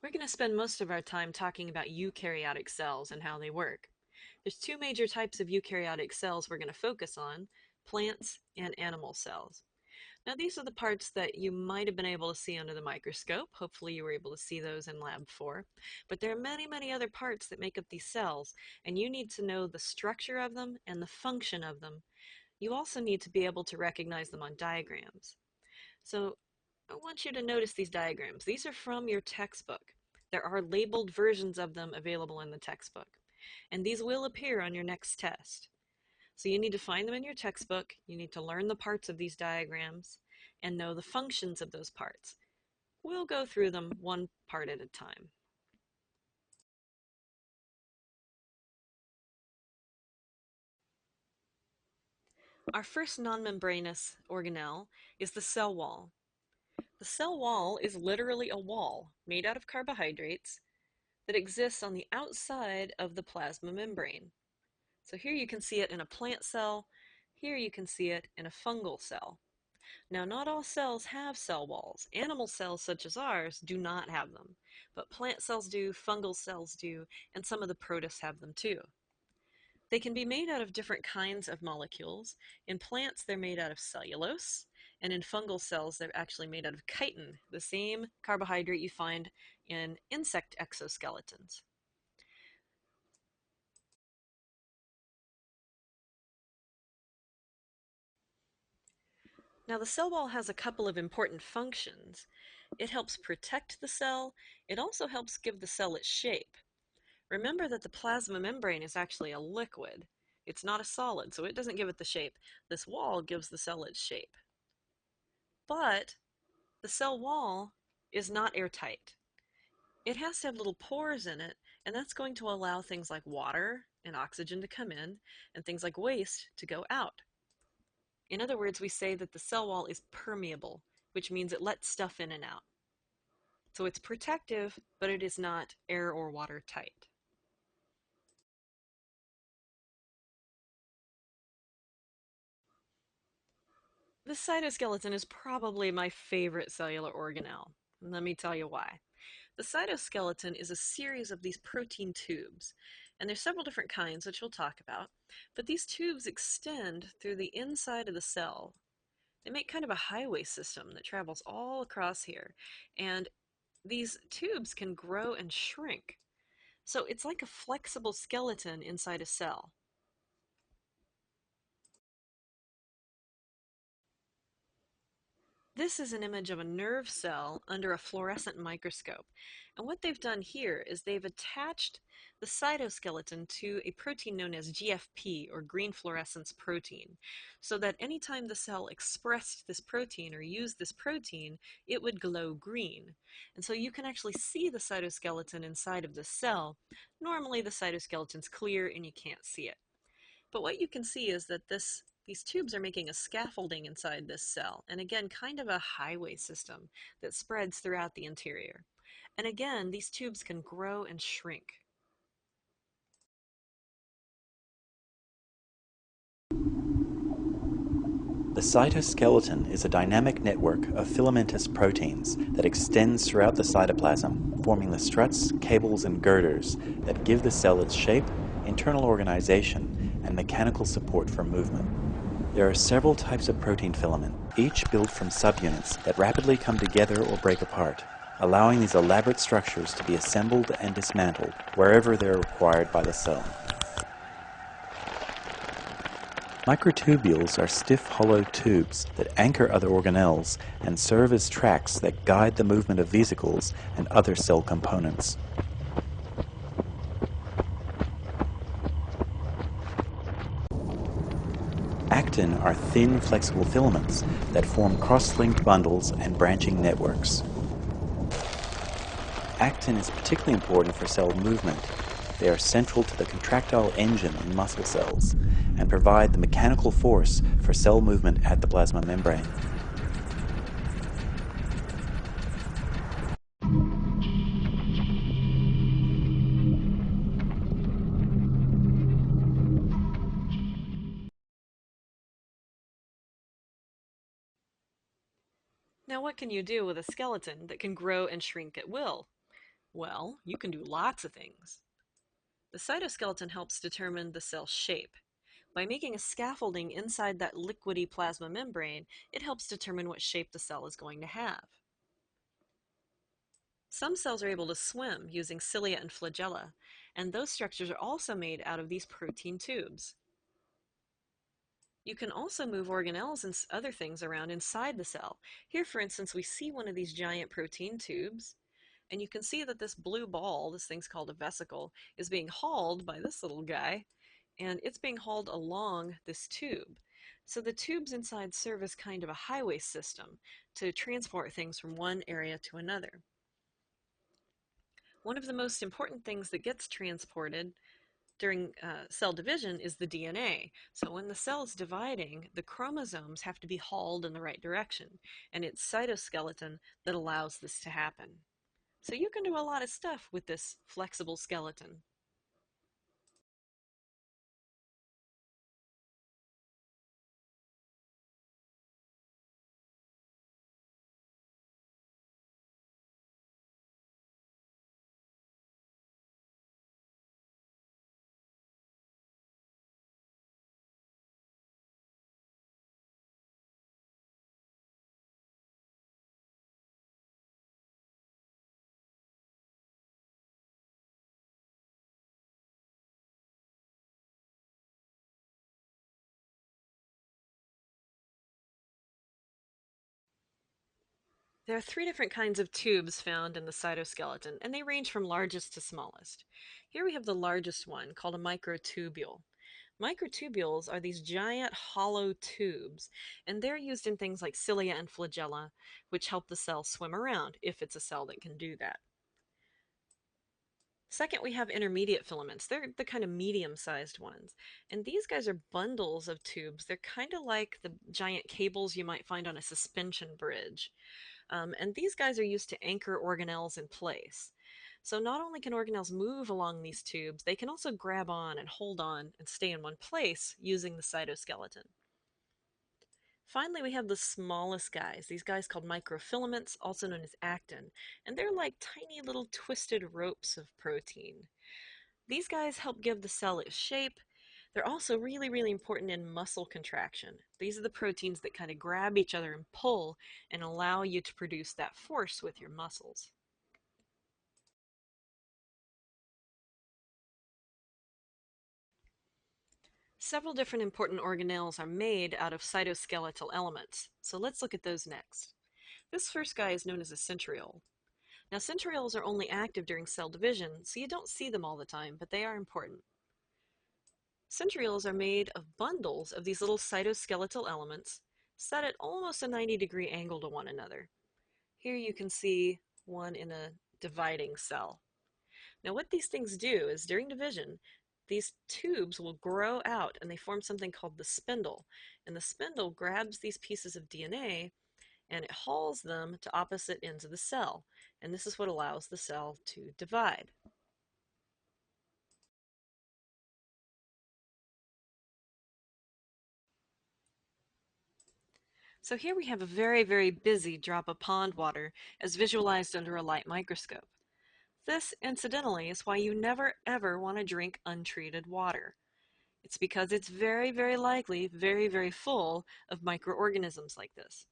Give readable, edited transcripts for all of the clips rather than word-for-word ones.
We're going to spend most of our time talking about eukaryotic cells and how they work. There's two major types of eukaryotic cells we're going to focus on, plants and animal cells. Now these are the parts that you might have been able to see under the microscope. Hopefully you were able to see those in lab 4. But there are many, many other parts that make up these cells, and you need to know the structure of them and the function of them. You also need to be able to recognize them on diagrams. So I want you to notice these diagrams. These are from your textbook. There are labeled versions of them available in the textbook, and these will appear on your next test. So you need to find them in your textbook, you need to learn the parts of these diagrams, and know the functions of those parts. We'll go through them one part at a time. Our first non-membranous organelle is the cell wall. The cell wall is literally a wall made out of carbohydrates that exists on the outside of the plasma membrane. So here you can see it in a plant cell, here you can see it in a fungal cell. Now, not all cells have cell walls. Animal cells, such as ours, do not have them, but plant cells do, fungal cells do, and some of the protists have them too. They can be made out of different kinds of molecules. In plants, they're made out of cellulose, and in fungal cells, they're actually made out of chitin, the same carbohydrate you find in insect exoskeletons. Now, the cell wall has a couple of important functions. It helps protect the cell. It also helps give the cell its shape. Remember that the plasma membrane is actually a liquid. It's not a solid, so it doesn't give it the shape. This wall gives the cell its shape. But the cell wall is not airtight. It has to have little pores in it, and that's going to allow things like water and oxygen to come in, and things like waste to go out. In other words, we say that the cell wall is permeable, which means it lets stuff in and out. So it's protective, but it is not air or water tight. The cytoskeleton is probably my favorite cellular organelle. Let me tell you why. The cytoskeleton is a series of these protein tubes, and there's several different kinds, which we'll talk about, but these tubes extend through the inside of the cell. They make kind of a highway system that travels all across here, and these tubes can grow and shrink. So it's like a flexible skeleton inside a cell. This is an image of a nerve cell under a fluorescent microscope. And what they've done here is they've attached the cytoskeleton to a protein known as GFP, or green fluorescence protein, so that anytime the cell expressed this protein or used this protein, it would glow green. And so you can actually see the cytoskeleton inside of the cell. Normally the cytoskeleton's clear and you can't see it. But what you can see is that these tubes are making a scaffolding inside this cell, and again, kind of a highway system that spreads throughout the interior. And again, these tubes can grow and shrink. The cytoskeleton is a dynamic network of filamentous proteins that extends throughout the cytoplasm, forming the struts, cables, and girders that give the cell its shape, internal organization, and mechanical support for movement. There are several types of protein filament, each built from subunits that rapidly come together or break apart, allowing these elaborate structures to be assembled and dismantled wherever they are required by the cell. Microtubules are stiff, hollow tubes that anchor other organelles and serve as tracks that guide the movement of vesicles and other cell components. Actin are thin, flexible filaments that form cross-linked bundles and branching networks. Actin is particularly important for cell movement. They are central to the contractile engine in muscle cells and provide the mechanical force for cell movement at the plasma membrane. Now, what can you do with a skeleton that can grow and shrink at will? Well, you can do lots of things. The cytoskeleton helps determine the cell's shape. By making a scaffolding inside that liquidy plasma membrane, it helps determine what shape the cell is going to have. Some cells are able to swim using cilia and flagella, and those structures are also made out of these protein tubes. You can also move organelles and other things around inside the cell. Here, for instance, we see one of these giant protein tubes, and you can see that this blue ball, this thing's called a vesicle, is being hauled by this little guy, and it's being hauled along this tube. So the tubes inside serve as kind of a highway system to transport things from one area to another. One of the most important things that gets transported during cell division is the DNA. So when the cell is dividing, the chromosomes have to be hauled in the right direction, and it's cytoskeleton that allows this to happen. So you can do a lot of stuff with this flexible skeleton. There are three different kinds of tubes found in the cytoskeleton, and they range from largest to smallest. Here we have the largest one, called a microtubule. Microtubules are these giant hollow tubes, and they're used in things like cilia and flagella, which help the cell swim around, if it's a cell that can do that. Second, we have intermediate filaments. They're the kind of medium-sized ones. And these guys are bundles of tubes. They're kind of like the giant cables you might find on a suspension bridge. And these guys are used to anchor organelles in place. So not only can organelles move along these tubes, they can also grab on and hold on and stay in one place using the cytoskeleton. Finally, we have the smallest guys, these guys called microfilaments, also known as actin, and they're like tiny little twisted ropes of protein. These guys help give the cell its shape. They're also really, really important in muscle contraction. These are the proteins that kind of grab each other and pull and allow you to produce that force with your muscles. Several different important organelles are made out of cytoskeletal elements, so let's look at those next. This first guy is known as a centriole. Now, centrioles are only active during cell division, so you don't see them all the time, but they are important. Centrioles are made of bundles of these little cytoskeletal elements set at almost a 90-degree angle to one another. Here you can see one in a dividing cell. Now, what these things do is during division, these tubes will grow out and they form something called the spindle. And the spindle grabs these pieces of DNA and it hauls them to opposite ends of the cell. And this is what allows the cell to divide. So here we have a very, very busy drop of pond water as visualized under a light microscope. This, incidentally, is why you never ever want to drink untreated water. It's because it's very, very likely very, very full of microorganisms like this.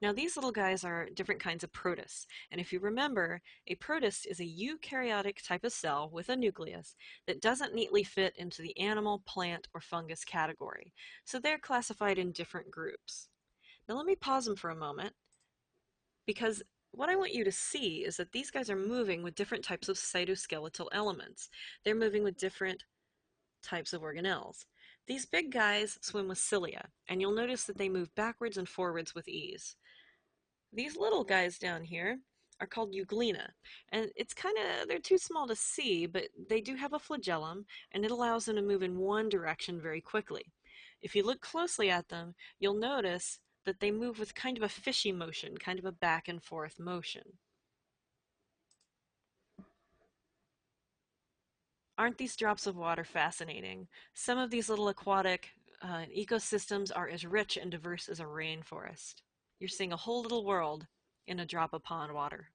Now, these little guys are different kinds of protists. And if you remember, a protist is a eukaryotic type of cell with a nucleus that doesn't neatly fit into the animal, plant, or fungus category. So they're classified in different groups. Now, let me pause them for a moment because what I want you to see is that these guys are moving with different types of cytoskeletal elements. They're moving with different types of organelles. These big guys swim with cilia, and you'll notice that they move backwards and forwards with ease. These little guys down here are called Euglena, and it's kind of, they're too small to see, but they do have a flagellum, and it allows them to move in one direction very quickly. If you look closely at them, you'll notice that they move with kind of a fishy motion, kind of a back and forth motion. Aren't these drops of water fascinating? Some of these little aquatic ecosystems are as rich and diverse as a rainforest. You're seeing a whole little world in a drop of pond water.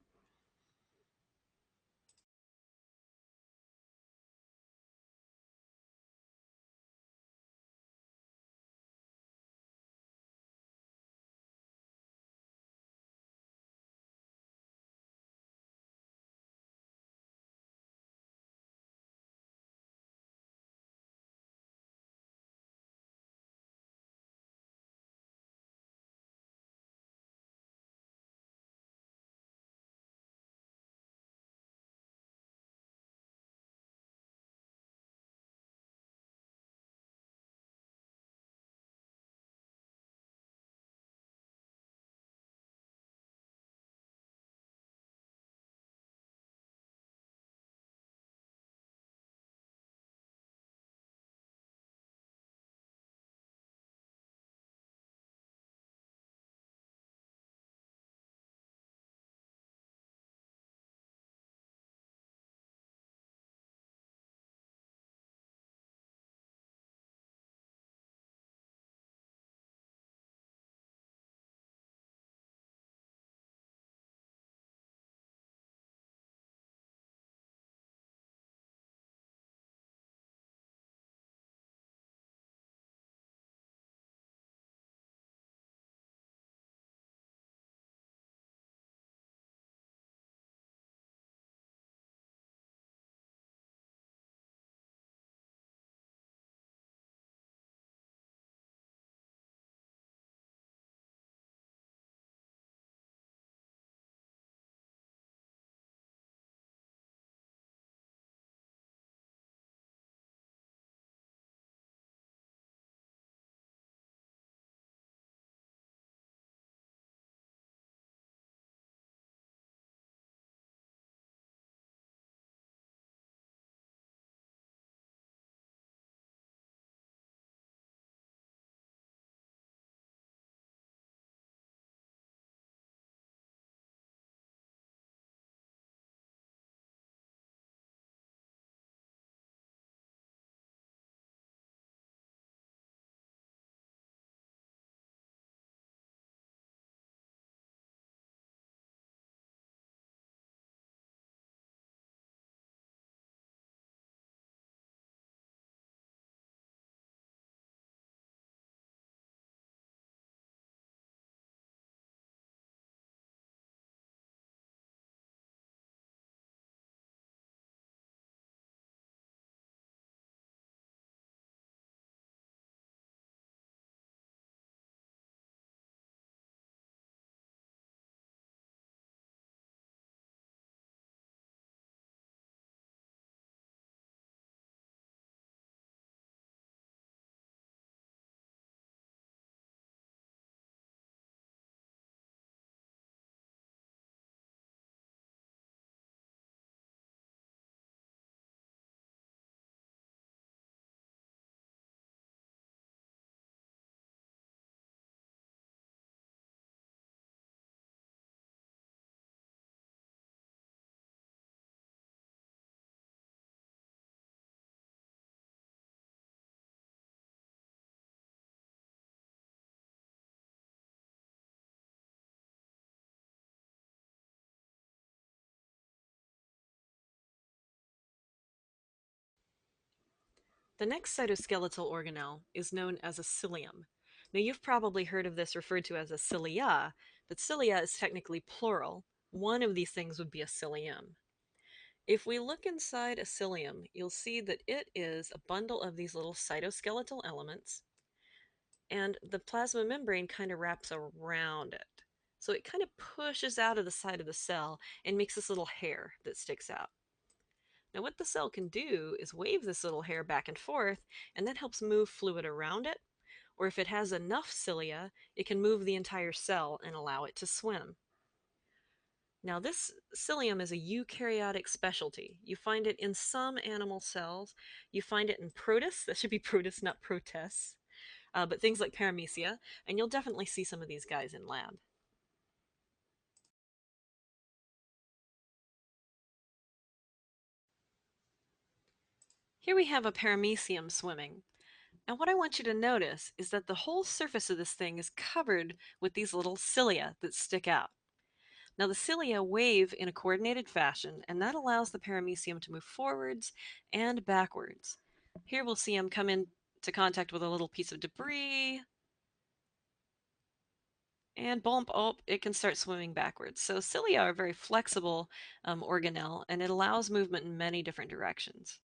The next cytoskeletal organelle is known as a cilium. Now, you've probably heard of this referred to as a cilia, but cilia is technically plural. One of these things would be a cilium. If we look inside a cilium, you'll see that it is a bundle of these little cytoskeletal elements, and the plasma membrane kind of wraps around it. So it kind of pushes out of the side of the cell and makes this little hair that sticks out. Now, what the cell can do is wave this little hair back and forth, and that helps move fluid around it. Or if it has enough cilia, it can move the entire cell and allow it to swim. Now, this cilium is a eukaryotic specialty. You find it in some animal cells. You find it in protists. That should be protists, not protests. But things like Paramecium, and you'll definitely see some of these guys in lab. Here we have a Paramecium swimming. And what I want you to notice is that the whole surface of this thing is covered with these little cilia that stick out. Now, the cilia wave in a coordinated fashion, and that allows the paramecium to move forwards and backwards. Here we'll see him come into contact with a little piece of debris, and bump, oh, it can start swimming backwards. So cilia are a very flexible organelle, and it allows movement in many different directions.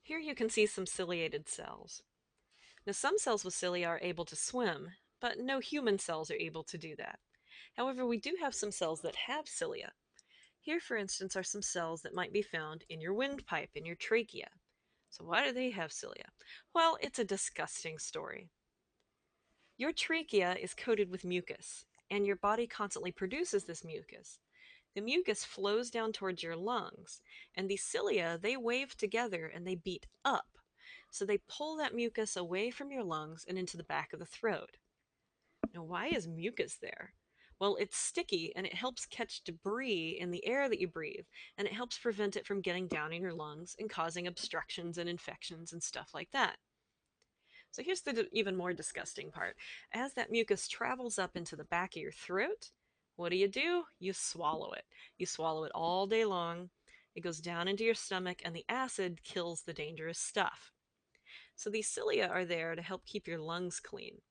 Here you can see some ciliated cells. Now, some cells with cilia are able to swim, but no human cells are able to do that. However, we do have some cells that have cilia. Here, for instance, are some cells that might be found in your windpipe, in your trachea. So, why do they have cilia? Well, it's a disgusting story. Your trachea is coated with mucus, and your body constantly produces this mucus. The mucus flows down towards your lungs, and these cilia, they wave together and they beat up. So they pull that mucus away from your lungs and into the back of the throat. Now, why is mucus there? Well, it's sticky and it helps catch debris in the air that you breathe, and it helps prevent it from getting down in your lungs and causing obstructions and infections and stuff like that. So here's the even more disgusting part. As that mucus travels up into the back of your throat, what do? You swallow it. You swallow it all day long. It goes down into your stomach, and the acid kills the dangerous stuff. So these cilia are there to help keep your lungs clean.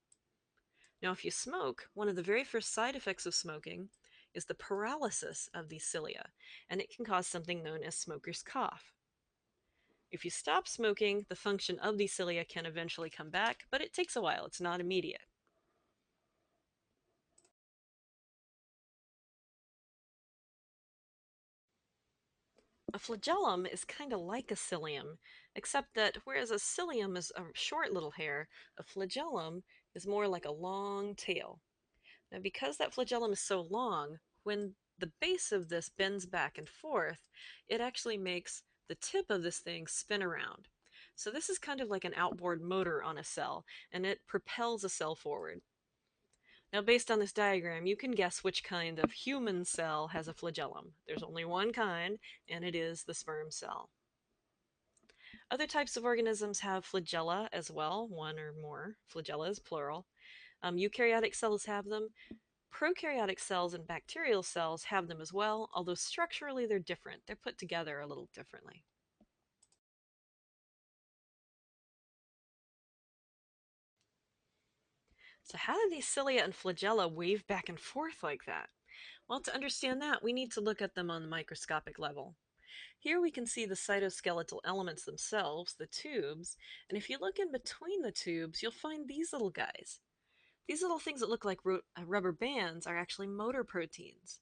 Now, if you smoke, one of the very first side effects of smoking is the paralysis of these cilia, and it can cause something known as smoker's cough. If you stop smoking, the function of these cilia can eventually come back, but it takes a while. It's not immediate. A flagellum is kind of like a cilium, except that whereas a cilium is a short little hair, a flagellum is more like a long tail. Now, because that flagellum is so long, when the base of this bends back and forth, it actually makes the tip of this thing spin around. So this is kind of like an outboard motor on a cell, and it propels a cell forward. Now, based on this diagram, you can guess which kind of human cell has a flagellum. There's only one kind, and it is the sperm cell. Other types of organisms have flagella as well, one or more. Flagella is plural. Eukaryotic cells have them. Prokaryotic cells and bacterial cells have them as well, although structurally they're different. They're put together a little differently. So, how do these cilia and flagella wave back and forth like that? Well, to understand that, we need to look at them on the microscopic level. Here we can see the cytoskeletal elements themselves, the tubes, and if you look in between the tubes, you'll find these little guys. These little things that look like rubber bands are actually motor proteins.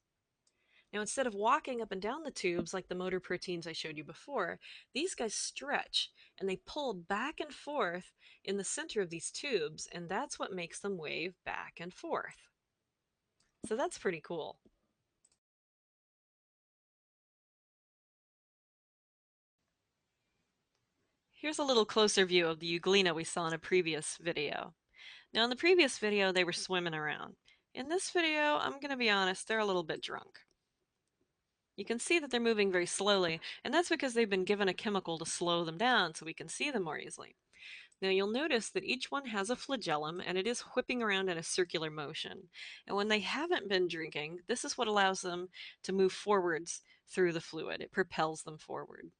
Now, instead of walking up and down the tubes like the motor proteins I showed you before, these guys stretch and they pull back and forth in the center of these tubes, and that's what makes them wave back and forth. So that's pretty cool. Here's a little closer view of the Euglena we saw in a previous video. Now, in the previous video, they were swimming around. In this video, I'm going to be honest, they're a little bit drunk. You can see that they're moving very slowly, and that's because they've been given a chemical to slow them down so we can see them more easily. Now you'll notice that each one has a flagellum and it is whipping around in a circular motion. And when they haven't been drinking, this is what allows them to move forwards through the fluid. It propels them forward.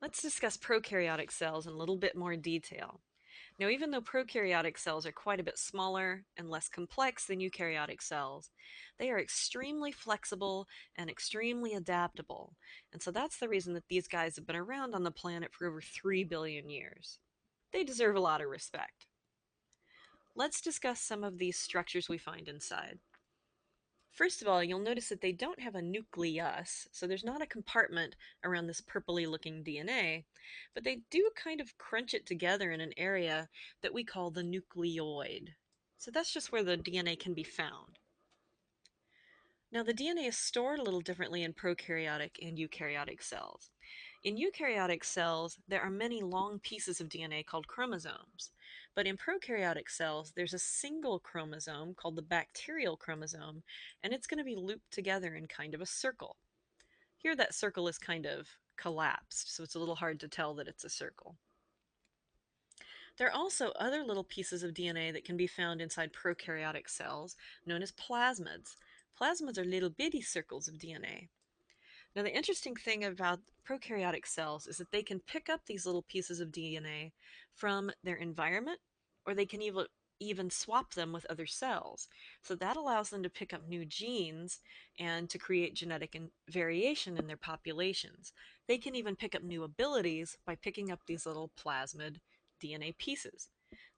Let's discuss prokaryotic cells in a little bit more detail. Now, even though prokaryotic cells are quite a bit smaller and less complex than eukaryotic cells, they are extremely flexible and extremely adaptable. And so that's the reason that these guys have been around on the planet for over 3 billion years. They deserve a lot of respect. Let's discuss some of these structures we find inside. First of all, you'll notice that they don't have a nucleus, so there's not a compartment around this purpley looking DNA, but they do kind of crunch it together in an area that we call the nucleoid. So that's just where the DNA can be found. Now, the DNA is stored a little differently in prokaryotic and eukaryotic cells. In eukaryotic cells, there are many long pieces of DNA called chromosomes. But in prokaryotic cells, there's a single chromosome called the bacterial chromosome, and it's going to be looped together in kind of a circle. Here, that circle is kind of collapsed, so it's a little hard to tell that it's a circle. There are also other little pieces of DNA that can be found inside prokaryotic cells, known as plasmids. Plasmids are little bitty circles of DNA. Now, the interesting thing about prokaryotic cells is that they can pick up these little pieces of DNA from their environment, or they can even swap them with other cells. So that allows them to pick up new genes and to create genetic variation in their populations. They can even pick up new abilities by picking up these little plasmid DNA pieces.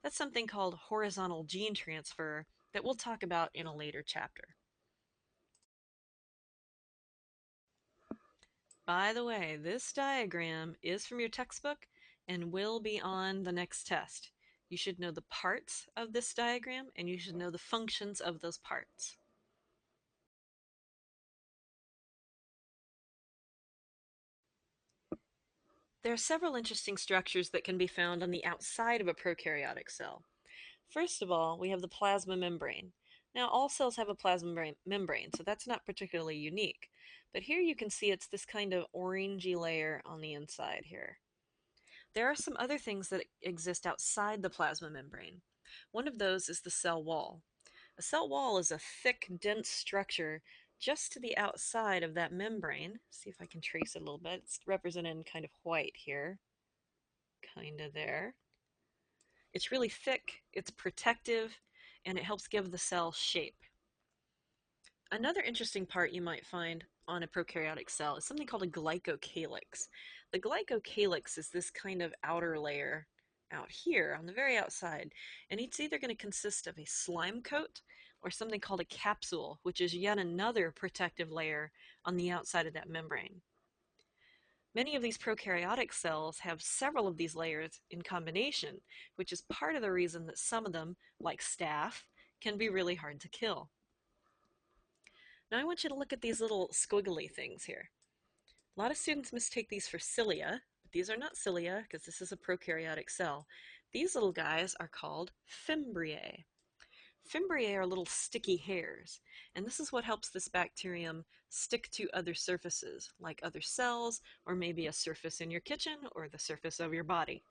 That's something called horizontal gene transfer that we'll talk about in a later chapter. By the way, this diagram is from your textbook and will be on the next test. You should know the parts of this diagram and you should know the functions of those parts. There are several interesting structures that can be found on the outside of a prokaryotic cell. First of all, we have the plasma membrane. Now, all cells have a plasma membrane, so that's not particularly unique. But here you can see it's this kind of orangey layer on the inside here. There are some other things that exist outside the plasma membrane. One of those is the cell wall. A cell wall is a thick, dense structure just to the outside of that membrane. See if I can trace it a little bit. It's represented in kind of white here, kind of there. It's really thick, it's protective, and it helps give the cell shape. Another interesting part you might find on a prokaryotic cell is something called a glycocalyx. The glycocalyx is this kind of outer layer out here on the very outside, and it's either going to consist of a slime coat or something called a capsule, which is yet another protective layer on the outside of that membrane. Many of these prokaryotic cells have several of these layers in combination, which is part of the reason that some of them, like staph, can be really hard to kill. Now I want you to look at these little squiggly things here. A lot of students mistake these for cilia, but these are not cilia because this is a prokaryotic cell. These little guys are called fimbriae. Fimbriae are little sticky hairs, and this is what helps this bacterium stick to other surfaces, like other cells, or maybe a surface in your kitchen or the surface of your body.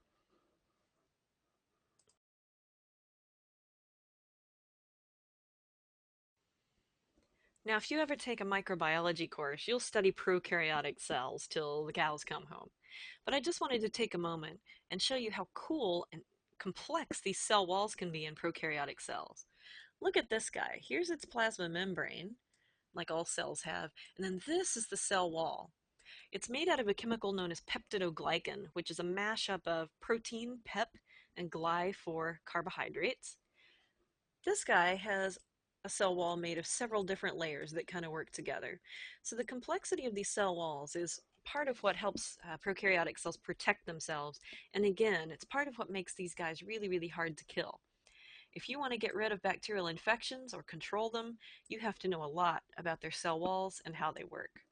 Now, if you ever take a microbiology course, you'll study prokaryotic cells till the cows come home. But I just wanted to take a moment and show you how cool and complex these cell walls can be in prokaryotic cells. Look at this guy. Here's its plasma membrane, like all cells have, and then this is the cell wall. It's made out of a chemical known as peptidoglycan, which is a mashup of protein, pep, and gly for carbohydrates. This guy has a cell wall made of several different layers that kind of work together. So the complexity of these cell walls is part of what helps prokaryotic cells protect themselves. And again, it's part of what makes these guys really, really hard to kill. If you want to get rid of bacterial infections or control them, you have to know a lot about their cell walls and how they work.